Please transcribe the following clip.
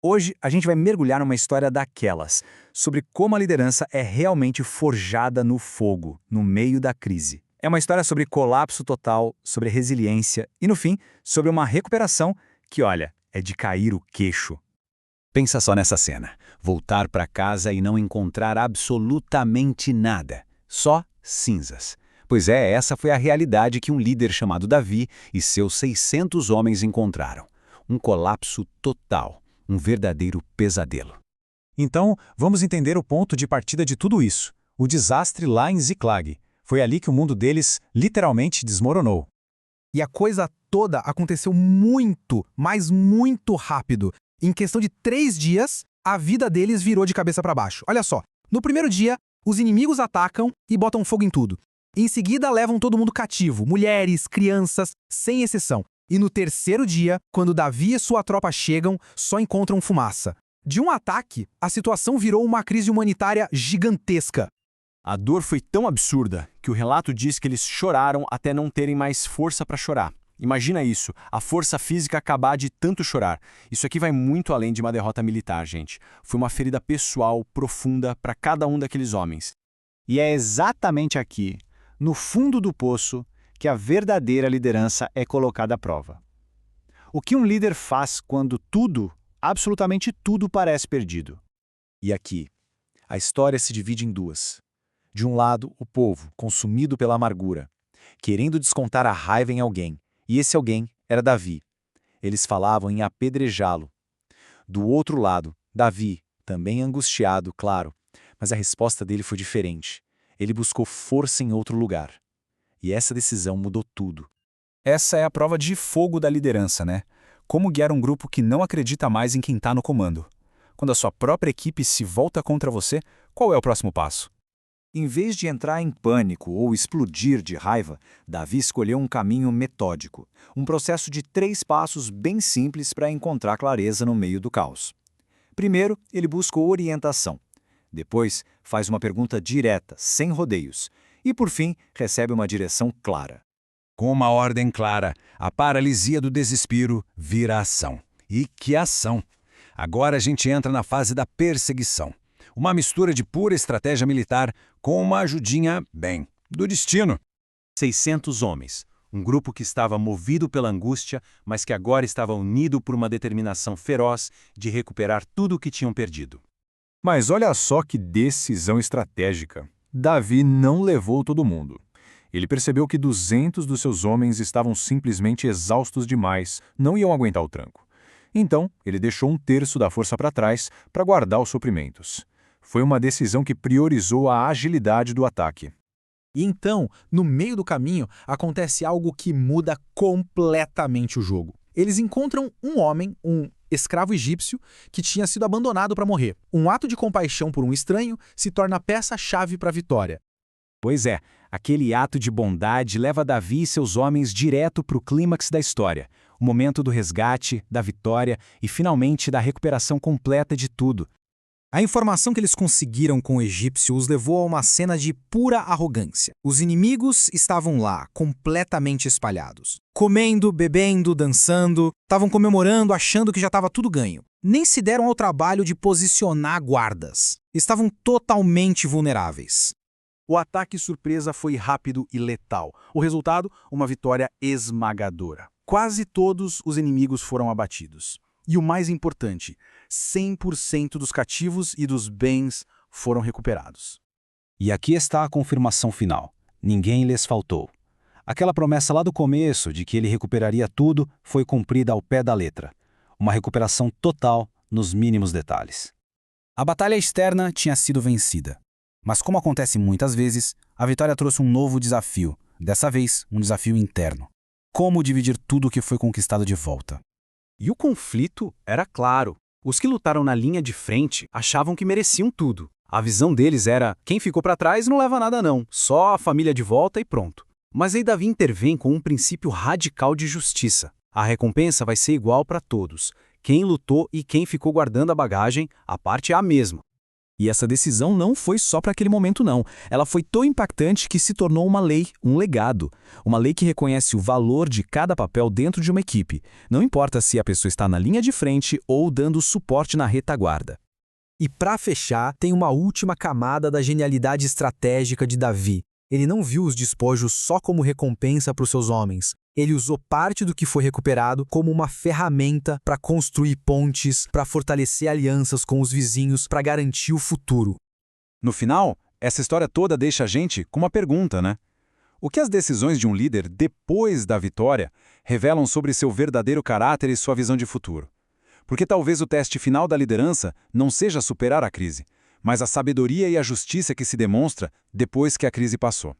Hoje a gente vai mergulhar numa história daquelas, sobre como a liderança é realmente forjada no fogo, no meio da crise. É uma história sobre colapso total, sobre resiliência e, no fim, sobre uma recuperação que, olha, é de cair o queixo. Pensa só nessa cena. Voltar para casa e não encontrar absolutamente nada. Só cinzas. Pois é, essa foi a realidade que um líder chamado Davi e seus 600 homens encontraram. Um colapso total. Um verdadeiro pesadelo. Então, vamos entender o ponto de partida de tudo isso. O desastre lá em Ziklag. Foi ali que o mundo deles literalmente desmoronou. E a coisa toda aconteceu muito, mas muito rápido. Em questão de 3 dias, a vida deles virou de cabeça para baixo. Olha só, no primeiro dia, os inimigos atacam e botam fogo em tudo. Em seguida, levam todo mundo cativo, mulheres, crianças, sem exceção. E no terceiro dia, quando Davi e sua tropa chegam, só encontram fumaça. De um ataque, a situação virou uma crise humanitária gigantesca. A dor foi tão absurda que o relato diz que eles choraram até não terem mais força para chorar. Imagina isso, a força física acabar de tanto chorar. Isso aqui vai muito além de uma derrota militar, gente. Foi uma ferida pessoal profunda para cada um daqueles homens. E é exatamente aqui, no fundo do poço, que a verdadeira liderança é colocada à prova. O que um líder faz quando tudo, absolutamente tudo, parece perdido? E aqui, a história se divide em duas. De um lado, o povo, consumido pela amargura, querendo descontar a raiva em alguém, e esse alguém era Davi. Eles falavam em apedrejá-lo. Do outro lado, Davi, também angustiado, claro, mas a resposta dele foi diferente. Ele buscou força em outro lugar. E essa decisão mudou tudo. Essa é a prova de fogo da liderança, né? Como guiar um grupo que não acredita mais em quem está no comando. Quando a sua própria equipe se volta contra você, qual é o próximo passo? Em vez de entrar em pânico ou explodir de raiva, Davi escolheu um caminho metódico, um processo de 3 passos bem simples para encontrar clareza no meio do caos. Primeiro, ele busca orientação. Depois, faz uma pergunta direta, sem rodeios. E, por fim, recebe uma direção clara. Com uma ordem clara, a paralisia do desespero vira ação. E que ação! Agora a gente entra na fase da perseguição. Uma mistura de pura estratégia militar com uma ajudinha, bem, do destino. 600 homens, um grupo que estava movido pela angústia, mas que agora estava unido por uma determinação feroz de recuperar tudo o que tinham perdido. Mas olha só que decisão estratégica. Davi não levou todo mundo. Ele percebeu que 200 dos seus homens estavam simplesmente exaustos demais, não iam aguentar o tranco. Então, ele deixou 1/3 da força para trás para guardar os suprimentos. Foi uma decisão que priorizou a agilidade do ataque. E então, no meio do caminho, acontece algo que muda completamente o jogo. Eles encontram um homem, um escravo egípcio, que tinha sido abandonado para morrer. Um ato de compaixão por um estranho se torna a peça-chave para a vitória. Pois é, aquele ato de bondade leva Davi e seus homens direto para o clímax da história, o momento do resgate, da vitória e, finalmente, da recuperação completa de tudo. A informação que eles conseguiram com o egípcio os levou a uma cena de pura arrogância. Os inimigos estavam lá, completamente espalhados. Comendo, bebendo, dançando, estavam comemorando, achando que já estava tudo ganho. Nem se deram ao trabalho de posicionar guardas. Estavam totalmente vulneráveis. O ataque surpresa foi rápido e letal. O resultado, uma vitória esmagadora. Quase todos os inimigos foram abatidos. E o mais importante, 100% dos cativos e dos bens foram recuperados. E aqui está a confirmação final. Ninguém lhes faltou. Aquela promessa lá do começo de que ele recuperaria tudo foi cumprida ao pé da letra. Uma recuperação total nos mínimos detalhes. A batalha externa tinha sido vencida. Mas como acontece muitas vezes, a vitória trouxe um novo desafio. Dessa vez, um desafio interno. Como dividir tudo o que foi conquistado de volta? E o conflito era claro. Os que lutaram na linha de frente achavam que mereciam tudo. A visão deles era, quem ficou para trás não leva nada não, só a família de volta e pronto. Mas aí Davi intervém com um princípio radical de justiça. A recompensa vai ser igual para todos. Quem lutou e quem ficou guardando a bagagem, a parte é a mesma. E essa decisão não foi só para aquele momento, não. Ela foi tão impactante que se tornou uma lei, um legado. Uma lei que reconhece o valor de cada papel dentro de uma equipe. Não importa se a pessoa está na linha de frente ou dando suporte na retaguarda. E para fechar, tem uma última camada da genialidade estratégica de Davi. Ele não viu os despojos só como recompensa para os seus homens. Ele usou parte do que foi recuperado como uma ferramenta para construir pontes, para fortalecer alianças com os vizinhos, para garantir o futuro. No final, essa história toda deixa a gente com uma pergunta, né? O que as decisões de um líder depois da vitória revelam sobre seu verdadeiro caráter e sua visão de futuro? Porque talvez o teste final da liderança não seja superar a crise, mas a sabedoria e a justiça que se demonstra depois que a crise passou.